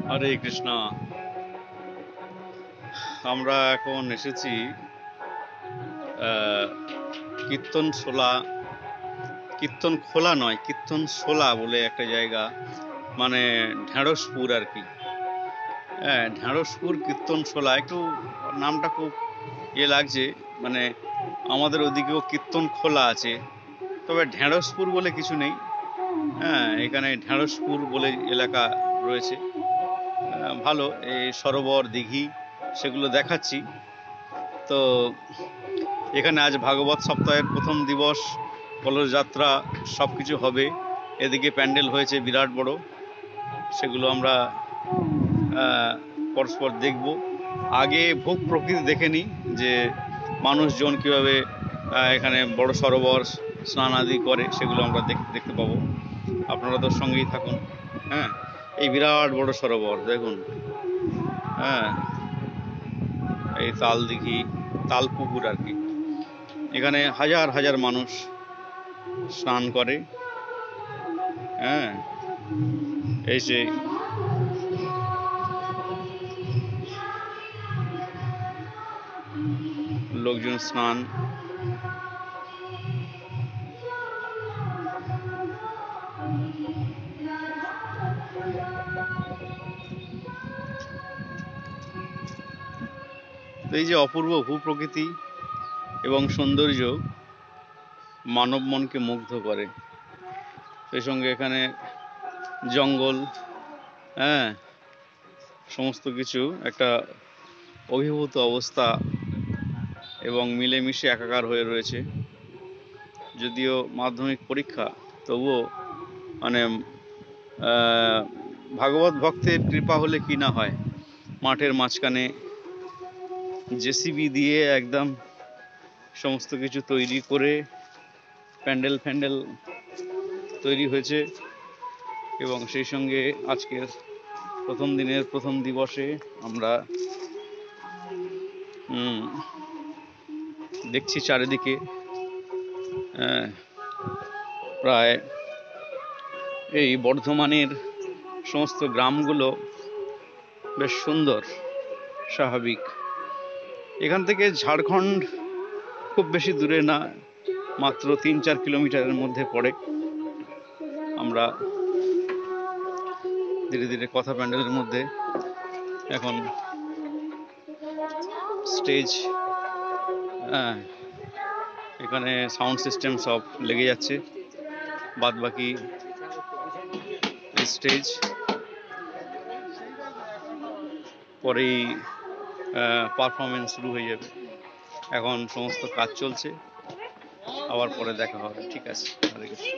হরে কৃষ্ণ। আমরা এখন এসেছি কীর্তনশোলা, কীর্তন খোলা নয়, কীর্তনশোলা বলে একটা জায়গা, মানে ঢেঁড়সপুর আর কি। হ্যাঁ, ঢেঁড়সপুর কীর্তনশোলা, একটু নামটা খুব লাগছে, মানে আমাদের ওদিকেও কীর্তন খোলা আছে, তবে ঢেঁড়সপুর বলে কিছু নেই। হ্যাঁ, এখানে ঢেঁড়সপুর বলে এলাকা রয়েছে। ভালো, এই সরোবর, দিঘি সেগুলো দেখাচ্ছি। তো এখানে আজ ভাগবত সপ্তাহের প্রথম দিবস, কলসযাত্রা সব কিছু হবে। এদিকে প্যান্ডেল হয়েছে বিরাট বড়, সেগুলো আমরা পরস্পর দেখব। আগে ভোগ প্রকৃতি দেখে নিই যে মানুষজন কীভাবে এখানে বড় সরোবর স্নান আদি করে, সেগুলো আমরা দেখতে পাবো। আপনারা তো সঙ্গেই থাকুন। হ্যাঁ, এই বিরাট বড় সরোবর দেখুন। হ্যাঁ, এই তাল দিঘি, তাল পুকুর আর কি। এখানে হাজার হাজার মানুষ স্নান করে। হ্যাঁ, এই যে লোকজন স্নান, এই যে অপূর্ব ভূপ্রকৃতি এবং সৌন্দর্য মানব মনকে মুগ্ধ করে। সেই সঙ্গে এখানে জঙ্গল, হ্যাঁ, সমস্ত কিছু একটা অভিভূত অবস্থা এবং মিলেমিশে একাকার হয়ে রয়েছে। যদিও মাধ্যমিক পরীক্ষা, তবুও মানে ভাগবত ভক্তের কৃপা হলে কি না হয়। মাঠের মাঝখানে জেসিবি দিয়ে একদম সমস্ত কিছু তৈরি করে প্যান্ডেল ফ্যান্ডেল তৈরি হয়েছে, এবং সেই সঙ্গে আজকের প্রথম দিনের প্রথম দিবসে আমরা দেখছি চারিদিকে প্রায় এই বর্ধমানের সমস্ত গ্রামগুলো বেশ সুন্দর, স্বাভাবিক। এখান থেকে ঝাড়খণ্ড খুব বেশি দূরে না, মাত্র 3-4 কিলোমিটারের মধ্যে পড়ে। আমরা ধীরে ধীরে কথা প্যান্ডেলের মধ্যে এখন স্টেজ, এখানে সাউন্ড সিস্টেম সব লেগে যাচ্ছে, বাদ বাকি স্টেজ পরেই পারফরমেন্স শুরু হয়ে যাবে। এখন সমস্ত কাজ চলছে, আবার পরে দেখা হবে। ঠিক আছে, হরে কৃষ্ণ।